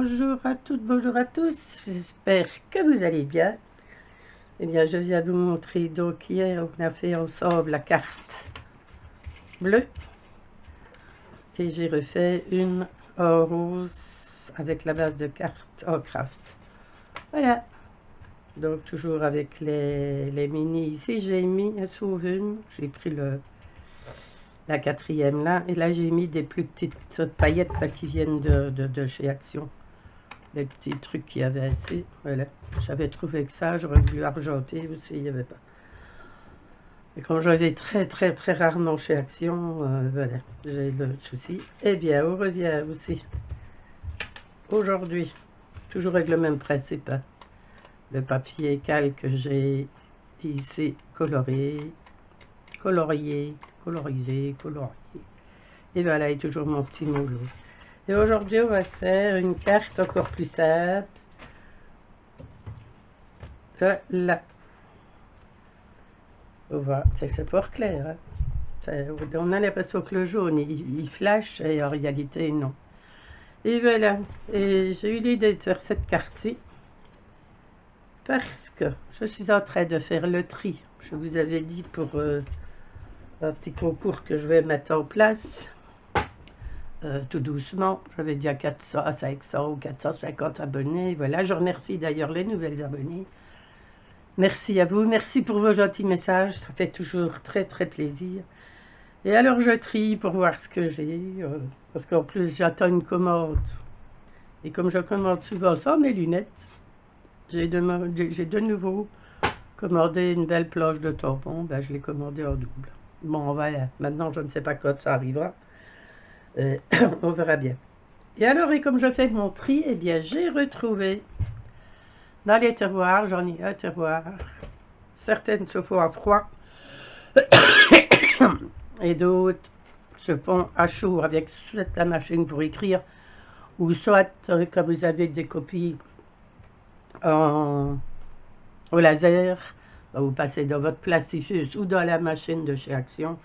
bonjour à toutes, bonjour à tous, j'espère que vous allez bien. Eh bien, je viens vous montrer, donc hier on a fait ensemble la carte bleue et j'ai refait une en rose avec la base de carte en craft. Voilà, donc toujours avec les mini ici, j'ai mis sur une, j'ai pris la quatrième là, et là j'ai mis des plus petites paillettes là, qui viennent de chez Action. Les petits trucs qu'il y avait ici, voilà. J'avais trouvé que ça, j'aurais voulu argenter aussi, il n'y avait pas. Et comme je vais très rarement chez Action, voilà, j'ai le souci. Eh bien, on revient aussi aujourd'hui, toujours avec le même principe, hein. Le papier calque que j'ai ici coloré, colorié, colorisé, colorié. Et voilà, et toujours mon petit moulot. Et aujourd'hui, on va faire une carte encore plus simple. Là. On voit, c'est fort clair. Hein. On a l'impression que le jaune, il flash, et en réalité, non. Et voilà. Et j'ai eu l'idée de faire cette carte-ci parce que je suis en train de faire le tri. Je vous avais dit pour un petit concours que je vais mettre en place. Tout doucement. J'avais dit à 400, à 500 ou 450 abonnés. Voilà. Je remercie d'ailleurs les nouvelles abonnés. Merci à vous. Merci pour vos gentils messages. Ça fait toujours très plaisir. Et alors je trie pour voir ce que j'ai, parce qu'en plus j'attends une commande. Et comme je commande souvent sans mes lunettes, j'ai de nouveau commandé une belle planche de tampons, ben, je l'ai commandée en double. Bon voilà, maintenant je ne sais pas quand ça arrivera, on verra bien. Et alors, et comme je fais mon tri, eh bien j'ai retrouvé dans les tiroirs, j'en ai un tiroir, certaines se font à froid, et d'autres se font à chaud avec soit la machine pour écrire, ou soit quand vous avez des copies au laser, vous passez dans votre plastifus ou dans la machine de chez Action.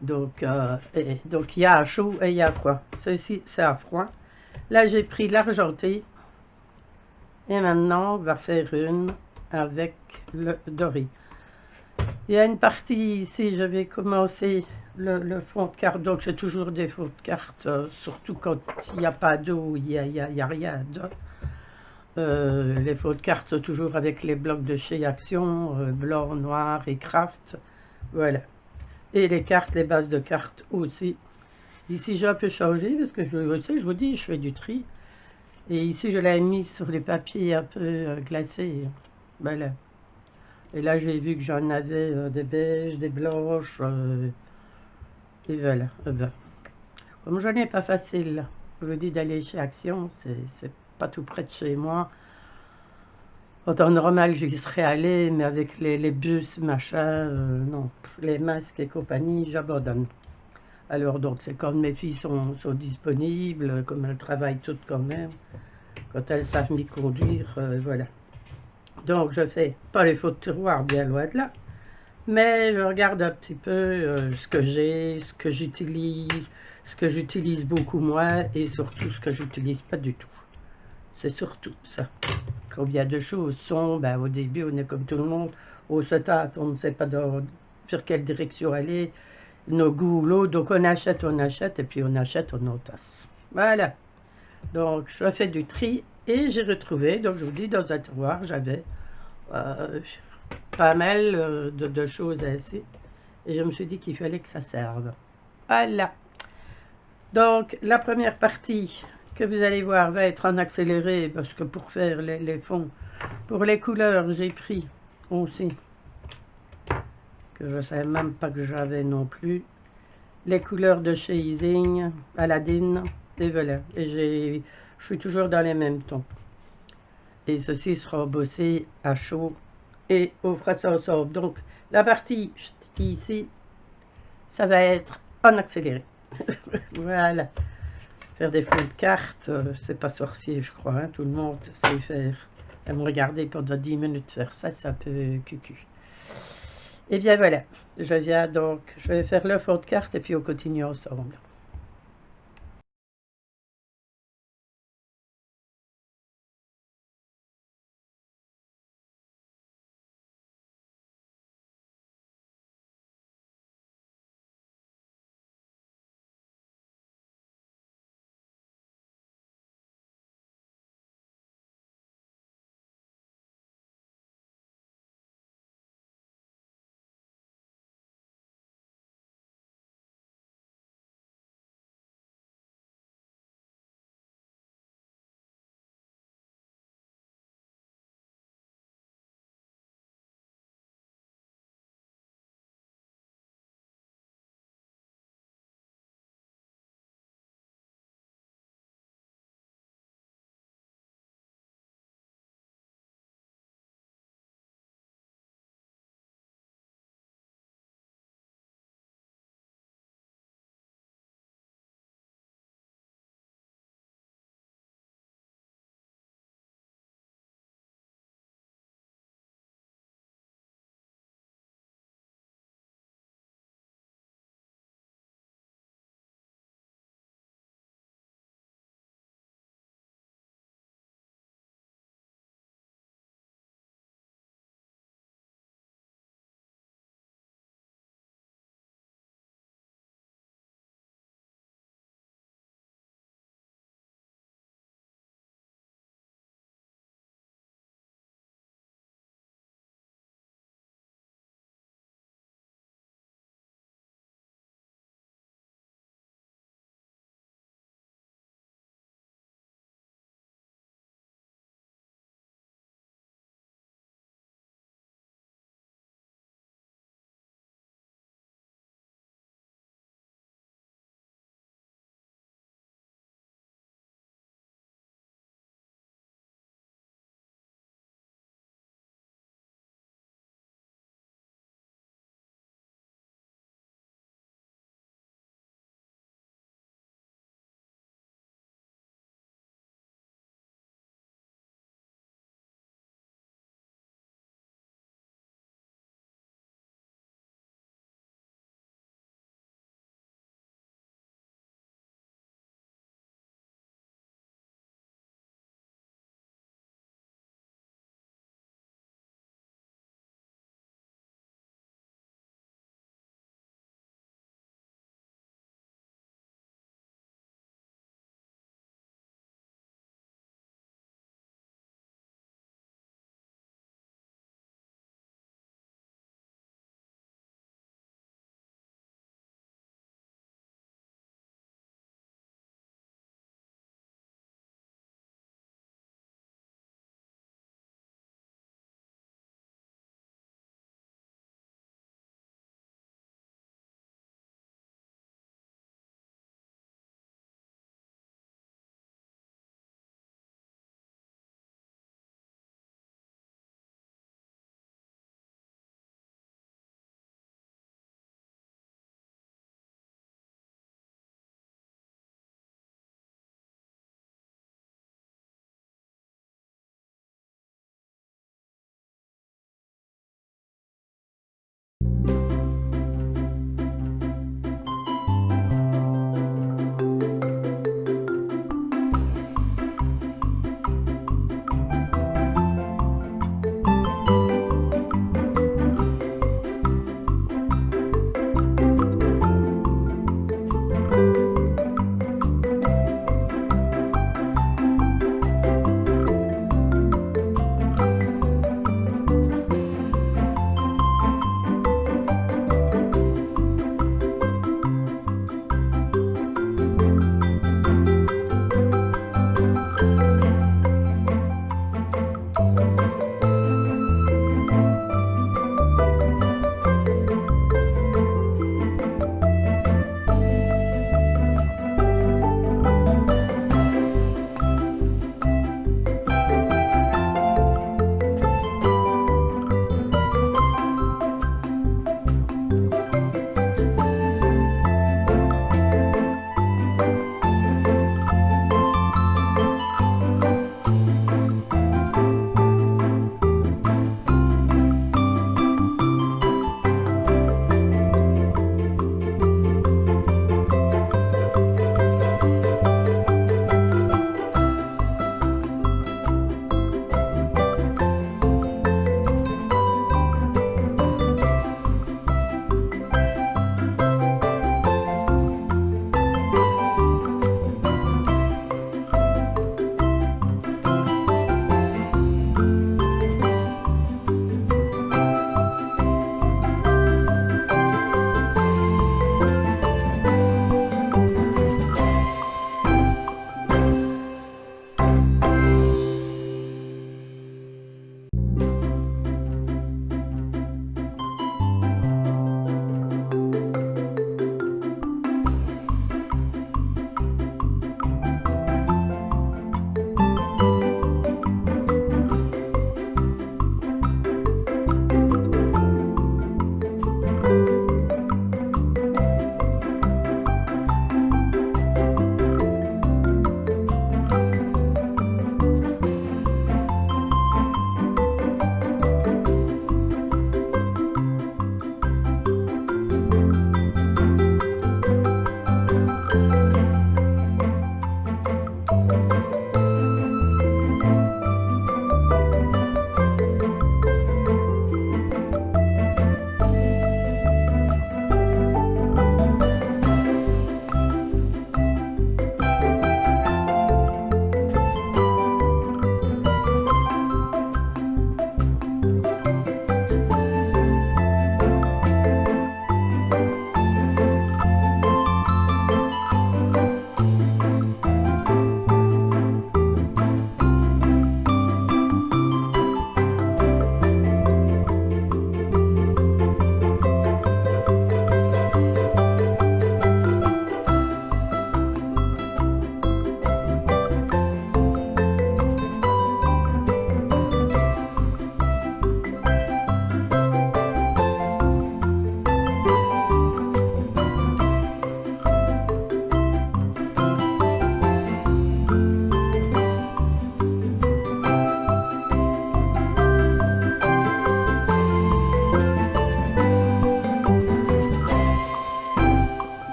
Donc il y a à chaud et il y a à froid. Ceci, c'est à froid. Là, j'ai pris l'argenté. Et maintenant, on va faire une avec le doré. Il y a une partie ici, je vais commencer le fond de carte. Donc, c'est toujours des fonds de carte, surtout quand il n'y a pas d'eau, il n'y a rien dedans. Les fonds de carte sont toujours avec les blocs de chez Action, blanc, noir et craft. Voilà. Et les cartes, les bases de cartes aussi. Ici, j'ai un peu changé parce que je vous dis, je fais du tri. Et ici, je l'ai mis sur les papiers un peu glacés. Voilà. Et là, j'ai vu que j'en avais des beiges, des blanches. Et voilà. Ben. Comme je n'ai pas facile, je vous dis d'aller chez Action, c'est pas tout près de chez moi. En temps normal, j'y serais allé, mais avec les bus, machin, non. Les masques et compagnie, j'abandonne. Alors, donc, c'est quand mes filles sont disponibles, comme elles travaillent toutes quand même, quand elles savent m'y conduire, voilà. Donc, je fais pas les faux de tiroir, bien loin de là, mais je regarde un petit peu ce que j'ai, ce que j'utilise beaucoup moins, et surtout ce que j'utilise pas du tout. C'est surtout ça. Combien de choses sont, ben, au début, on est comme tout le monde, on se tâte, on ne sait pas sur quelle direction aller, nos goûts, l'eau, donc on achète, et puis on achète, on entasse. Voilà. Donc, je fais du tri, et j'ai retrouvé, donc je vous dis, dans un tiroir, j'avais pas mal de choses ainsi, et je me suis dit qu'il fallait que ça serve. Voilà. Donc, la première partie que vous allez voir va être en accéléré, parce que pour faire les fonds, pour les couleurs, j'ai pris aussi, que je ne savais même pas que j'avais non plus, les couleurs de chez Ising, Aladdin, et voilà. Et je suis toujours dans les mêmes tons. Et ceci sera bossé à chaud, et on fera ça ensemble. Donc, la partie ici, ça va être en accéléré. Voilà. Faire des fonds de cartes, c'est pas sorcier, je crois. Hein. Tout le monde sait faire. À me regarder pendant 10 minutes faire ça, c'est un peu cucu. Et bien voilà, je vais faire le fond de carte et puis on continue ensemble.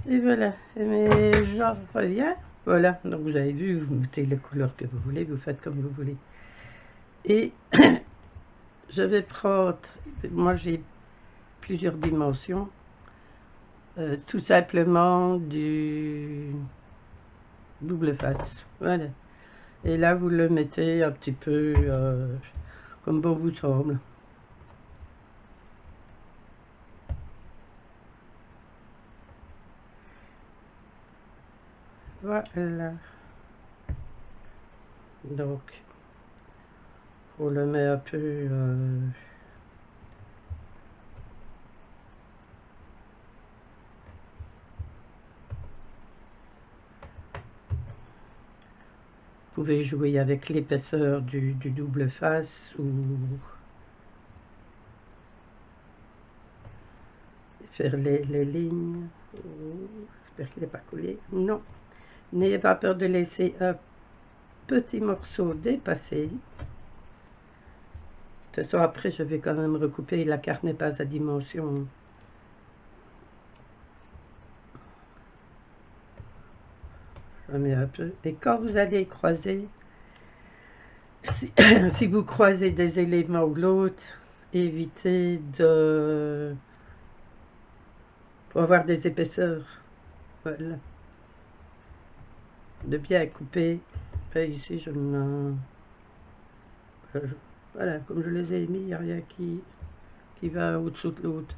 Et voilà, mais j'en reviens. Voilà, donc vous avez vu, vous mettez les couleurs que vous voulez, vous faites comme vous voulez. Et je vais prendre, moi j'ai plusieurs dimensions, tout simplement du double face. Voilà. Et là, vous le mettez un petit peu comme bon vous semble. Voilà. Donc, On le met un peu... Vous pouvez jouer avec l'épaisseur du double face ou faire les lignes. J'espère qu'il n'est pas collé. Non. N'ayez pas peur de laisser un petit morceau dépasser. De toute façon, après, je vais quand même recouper. La carte n'est pas à dimension. Je mets un peu. Et quand vous allez croiser, si vous croisez des éléments ou l'autre, évitez de... pour avoir des épaisseurs. Voilà. De bien couper. Là, ici, je ne... Voilà, comme je les ai mis, il n'y a rien qui va au-dessous de l'autre.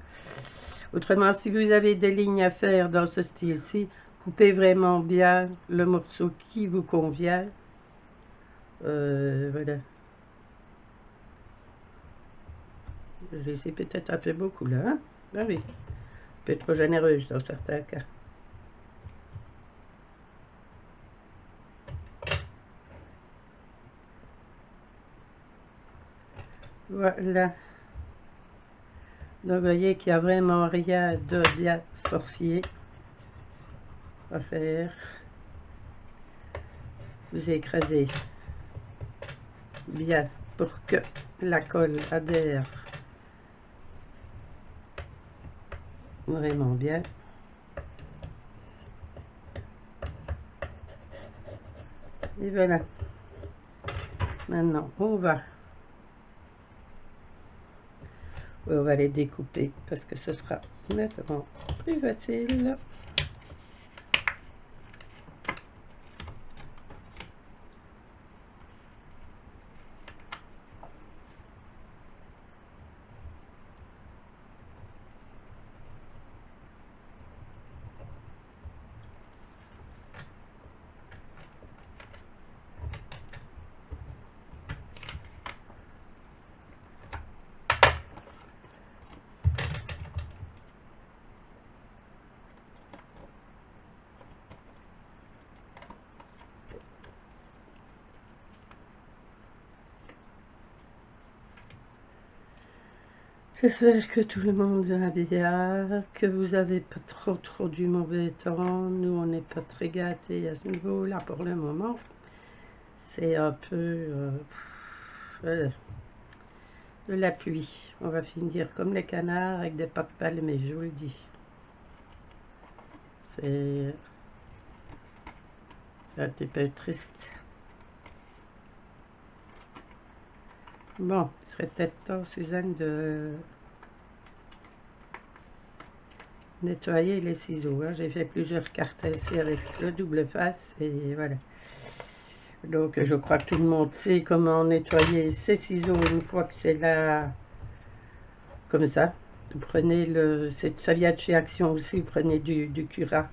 Autrement, si vous avez des lignes à faire dans ce style-ci, coupez vraiment bien le morceau qui vous convient. Voilà. J'ai essayé peut-être un peu beaucoup là. Hein? Ah oui, un peu trop généreuse dans certains cas. Voilà. Donc, vous voyez qu'il n'y a vraiment rien de bien sorcier à faire. Vous écrasez bien pour que la colle adhère vraiment bien. Et voilà. Maintenant, on va les découper parce que ce sera nettement plus facile. J'espère que tout le monde va bien, que vous avez pas trop du mauvais temps. Nous, on n'est pas très gâtés à ce niveau-là pour le moment. C'est un peu de la pluie. On va finir comme les canards avec des pattes palmes, mais je vous le dis. C'est un petit peu triste. Bon, il serait peut-être temps, Suzanne, de nettoyer les ciseaux. Hein. J'ai fait plusieurs cartes ici avec le double face et voilà. Donc, je crois que tout le monde sait comment nettoyer ses ciseaux une fois que c'est là, comme ça. Vous prenez ça vient de chez Action aussi, vous prenez du Cura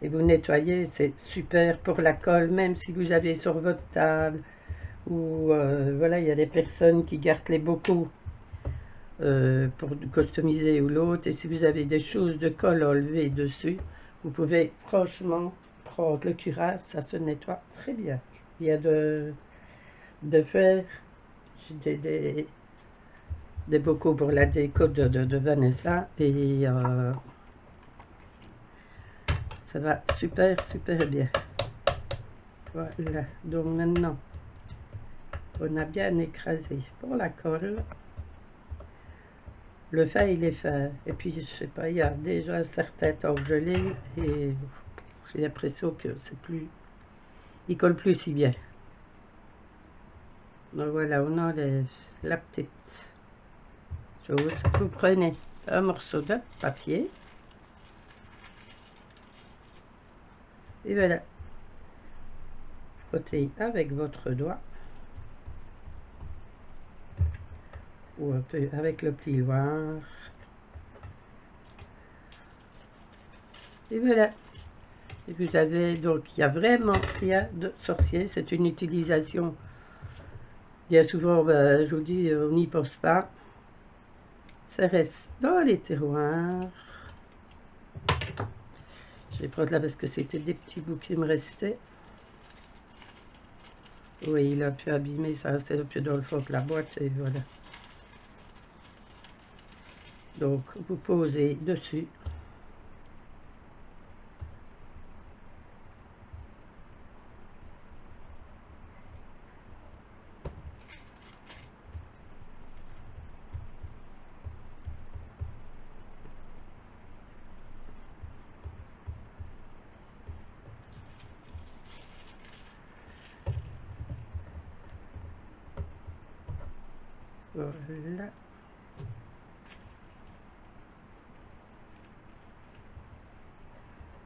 et vous nettoyez, c'est super pour la colle, même si vous avez sur votre table ou voilà, il y a des personnes qui gardent les bocaux pour customiser ou l'autre, et si vous avez des choses de colle enlevées dessus, vous pouvez franchement prendre le Cura, ça se nettoie très bien. Il y a de faire des bocaux pour la déco de Vanessa et ça va super bien. Voilà, donc maintenant on a bien écrasé pour la colle. Le fait il est fait, et puis je sais pas, il y a déjà un certain temps que je l'ai et j'ai l'impression que c'est plus, il colle plus si bien. Donc voilà, on enlève la petite chose. Vous prenez un morceau de papier et voilà, frottez avec votre doigt ou un peu avec le plioir et voilà. Et vous avez donc, il y a vraiment rien de sorcier, c'est une utilisation Bien souvent, ben, je vous dis, on n'y pense pas. Ça reste dans les tiroirs. Je vais prendre là parce que c'était des petits bouts qui me restaient. Oui, il a pu abîmer, ça restait un peu dans le fond de la boîte et voilà. Donc, vous posez dessus. Voilà.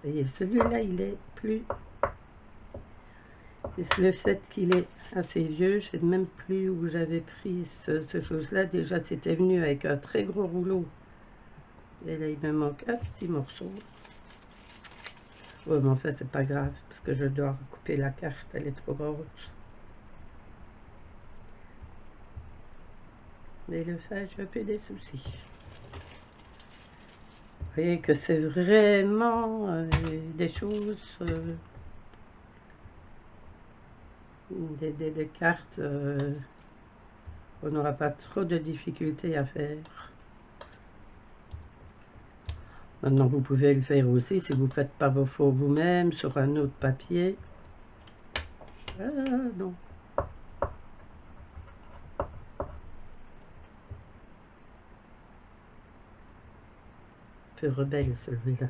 Et celui-là, il est plus... C'est le fait qu'il est assez vieux, je ne sais même plus où j'avais pris ce chose-là. Déjà, c'était venu avec un très gros rouleau. Et là, il me manque un petit morceau. Ouais, mais en fait, c'est pas grave, parce que je dois recouper la carte, elle est trop grosse. Mais le fait, j'ai un peu des soucis. Vous voyez que c'est vraiment des choses, des cartes, on n'aura pas trop de difficultés à faire. Maintenant, vous pouvez le faire aussi si vous ne faites pas vos faux vous-même sur un autre papier. Ah non. Un peu rebelle celui-là.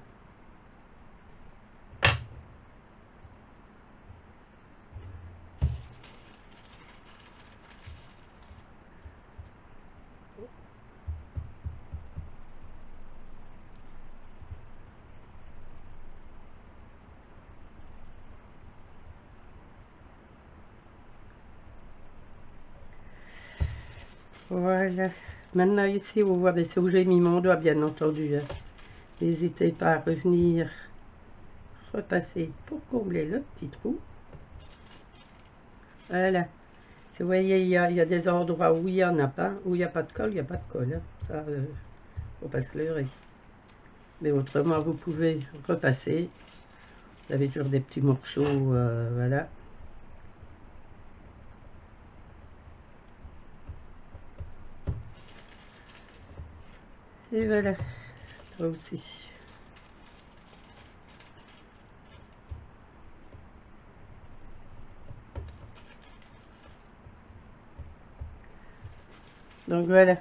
Voilà. Maintenant ici, vous voyez, c'est où j'ai mis mon doigt, bien entendu. Hein. N'hésitez pas à revenir repasser pour combler le petit trou. Voilà. Vous voyez, il y a des endroits où il n'y en a pas, où il n'y a pas de colle, il n'y a pas de colle. Hein. Ça, faut pas se leurrer. Mais autrement, vous pouvez repasser. Vous avez toujours des petits morceaux, voilà. Et voilà, là aussi. Donc voilà,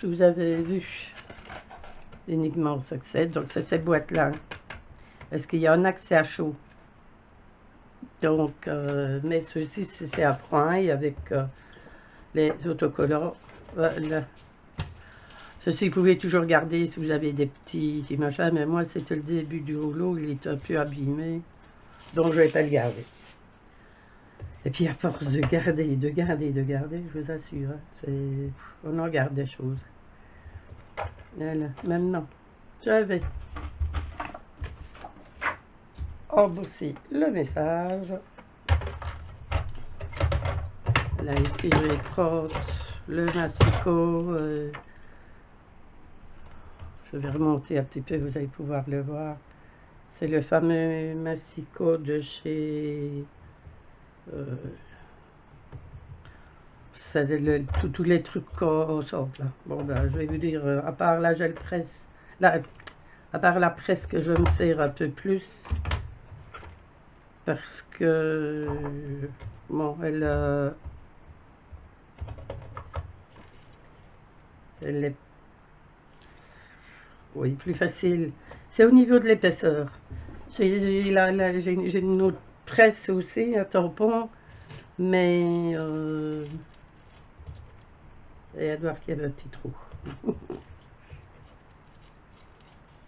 vous avez vu uniquement Success. Donc c'est ces boîtes-là. Est-ce qu'il y en a que c'est à chaud? Donc, mais ceci, c'est à point avec les autocollants. Voilà. Ceci, vous pouvez toujours garder si vous avez des petits machins, mais moi, c'était le début du rouleau, il est un peu abîmé, donc je ne vais pas le garder. Et puis, à force de garder, je vous assure, hein, on en garde des choses. Voilà, maintenant, je vais embosser le message. Là, ici, je vais prendre le massicot. Je vais remonter un petit peu, vous allez pouvoir le voir. C'est le fameux massicot de chez... c'est tous les trucs qu'on sort là. Bon, ben, je vais vous dire, à part la gel presse, là, à part la presse que je me sers un peu plus, parce que, bon, elle est, oui, plus facile. C'est au niveau de l'épaisseur. J'ai une autre presse aussi, un tampon, mais et à voir qu'il y avait un petit trou.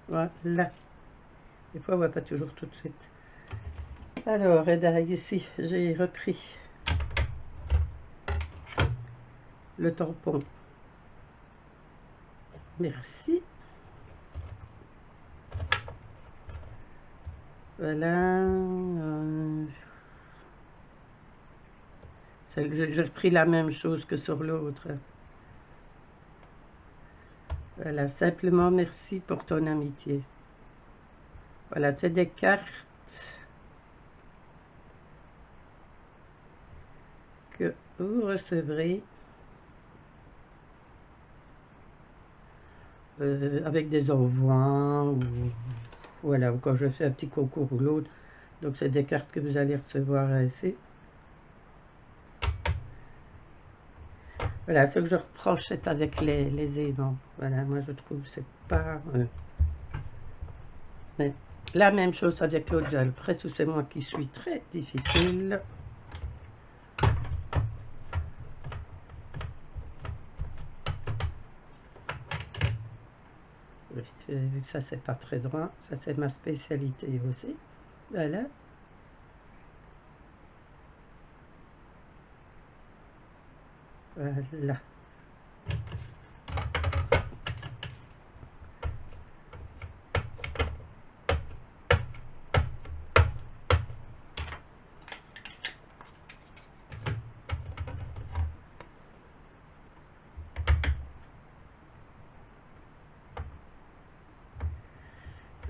Voilà. Des fois, on ne voit pas toujours tout de suite. Alors, et bien, ici, j'ai repris le tampon. Merci. Voilà. J'ai repris la même chose que sur l'autre. Voilà, simplement merci pour ton amitié. Voilà, c'est des cartes que vous recevrez avec des au revoir ou voilà, ou quand je fais un petit concours ou l'autre. Donc c'est des cartes que vous allez recevoir ici. Voilà, ce que je reproche, c'est avec les aimants. Voilà, moi je trouve que c'est pas... mais la même chose avec l'autre gel. Presque c'est moi qui suis très difficile. Oui, j'ai vu que ça c'est pas très droit. Ça c'est ma spécialité aussi. Voilà. Voilà.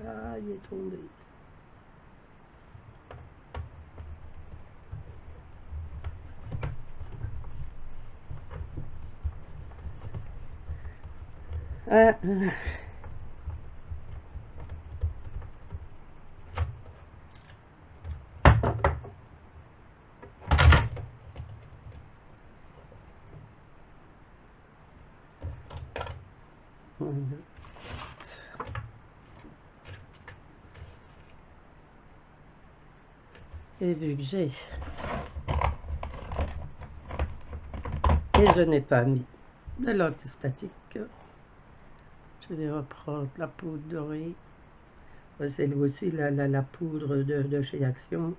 Ah, il est tombé. Ah, et vu que j'ai... Et je n'ai pas mis de l'antistatique. Je vais reprendre la poudre dorée. C'est aussi la poudre de chez Action.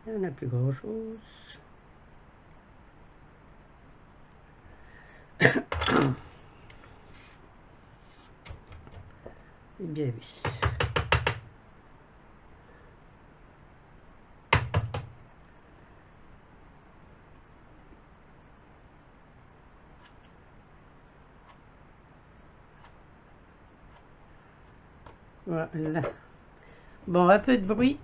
Il n'y en a plus grand chose. Eh bien oui. Voilà. Bon, un peu de bruit.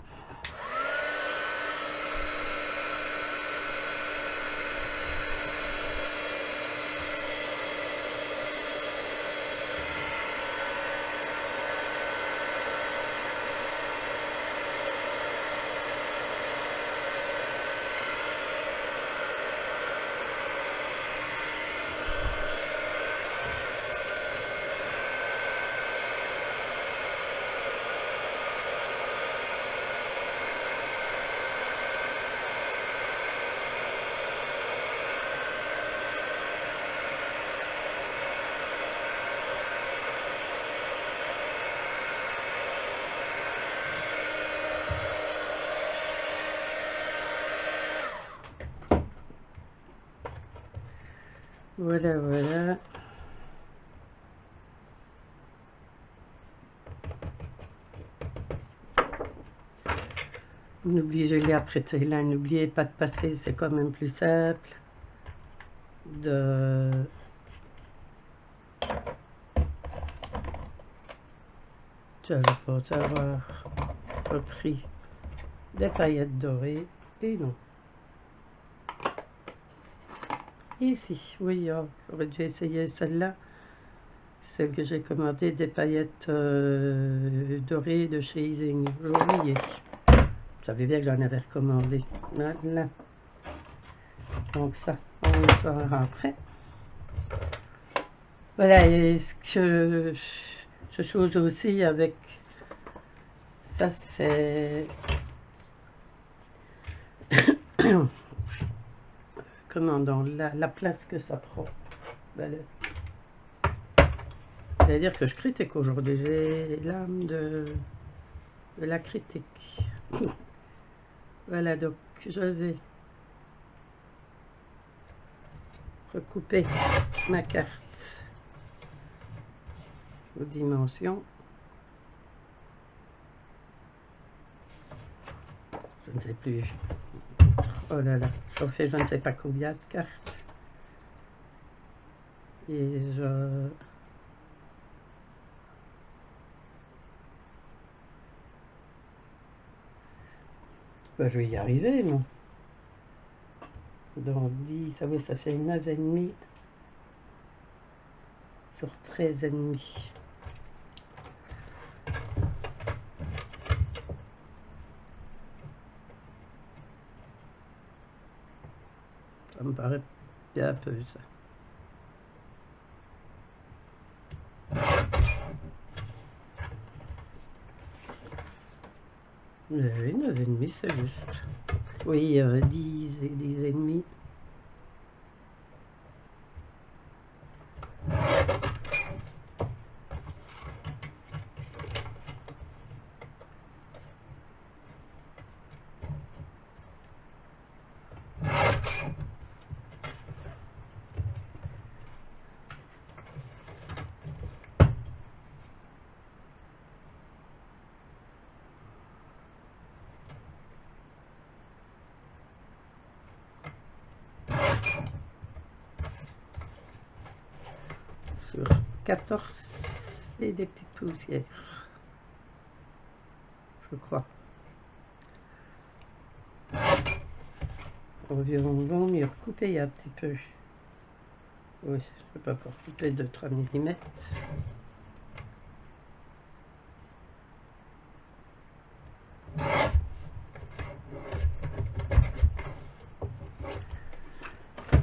Voilà, voilà. N'oubliez, je l'ai apprêté là, n'oubliez pas de passer, c'est quand même plus simple de... Je pense avoir repris des paillettes dorées, et non. Ici, oui, oh, j'aurais dû essayer celle-là, celle que j'ai commandée, des paillettes dorées de chez Ising. J'ai oublié. Vous savez bien que j'en avais recommandé. Voilà. Donc ça, on va voir après. Voilà, et ce chose aussi avec ça, c'est comment dans la place que ça prend. Voilà. C'est-à-dire que je critique aujourd'hui, j'ai l'âme de la critique. Voilà, donc je vais recouper ma carte aux dimensions. ne sais plus. Oh là là, j'en fais je ne sais pas combien de cartes. Et je... Ben, je vais y arriver, moi. Donc 10, ça, oui, ça fait 9,5 sur 13,5. Ça me paraît bien peu, ça. Oui, 9,5, c'est juste. Oui, 10 et 10,5. Sur 14 et des petites poussières, je crois. Environ mieux recouper un petit peu. Oui, je peux pas recouper de 3 mm.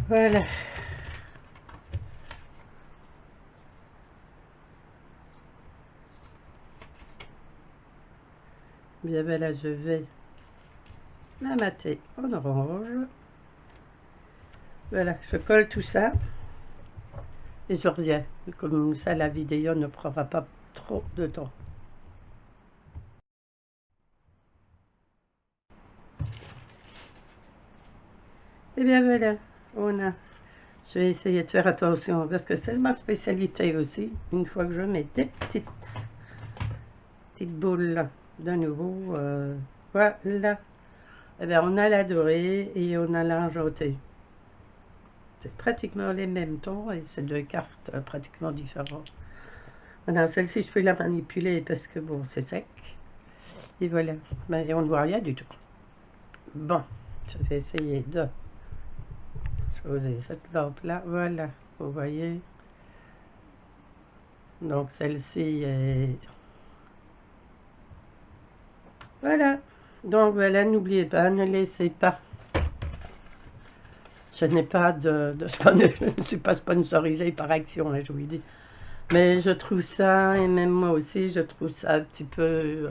Voilà. Bien, ben là, je vais la mater en orange. Voilà, je colle tout ça. Et je reviens. Comme ça, la vidéo ne prendra pas trop de temps. Et bien voilà, on a... Je vais essayer de faire attention parce que c'est ma spécialité aussi. Une fois que je mets des petites boules là, de nouveau, voilà. Eh bien, on a la dorée et on a l'argenté. C'est pratiquement les mêmes tons et c'est deux cartes pratiquement différentes. Voilà, celle-ci, je peux la manipuler parce que bon, c'est sec. Et voilà, mais on ne voit rien du tout. Bon, je vais essayer de poser cette lampe-là. Voilà, vous voyez. Donc celle-ci est... Voilà. Donc voilà, n'oubliez pas, ne laissez pas. Je n'ai pas je ne suis pas sponsorisée par Action, hein, je vous le dis. Mais je trouve ça, et même moi aussi, je trouve ça un petit peu...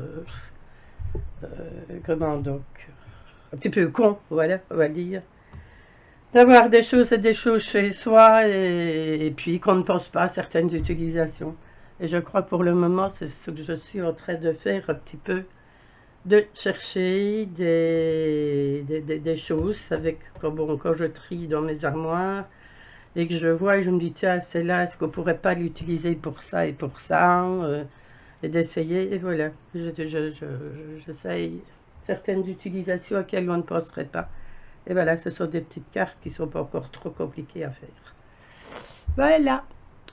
comment donc? Un petit peu con, voilà, on va dire. D'avoir des choses et des choses chez soi et puis qu'on ne pense pas à certaines utilisations. Et je crois pour le moment, c'est ce que je suis en train de faire un petit peu, de chercher des choses avec, quand je trie dans mes armoires et que je vois et je me dis, tiens, c'est là, est-ce qu'on pourrait pas l'utiliser pour ça et pour ça, et d'essayer, et voilà. J'essaye certaines utilisations auxquelles on ne penserait pas. Et voilà, ce sont des petites cartes qui ne sont pas encore trop compliquées à faire. Voilà.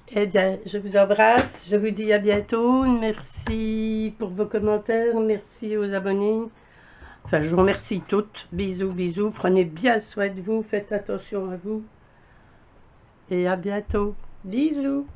Eh bien, je vous embrasse. Je vous dis à bientôt. Merci pour vos commentaires. Merci aux abonnés. Enfin, je vous remercie toutes. Bisous, bisous. Prenez bien soin de vous. Faites attention à vous. Et à bientôt. Bisous.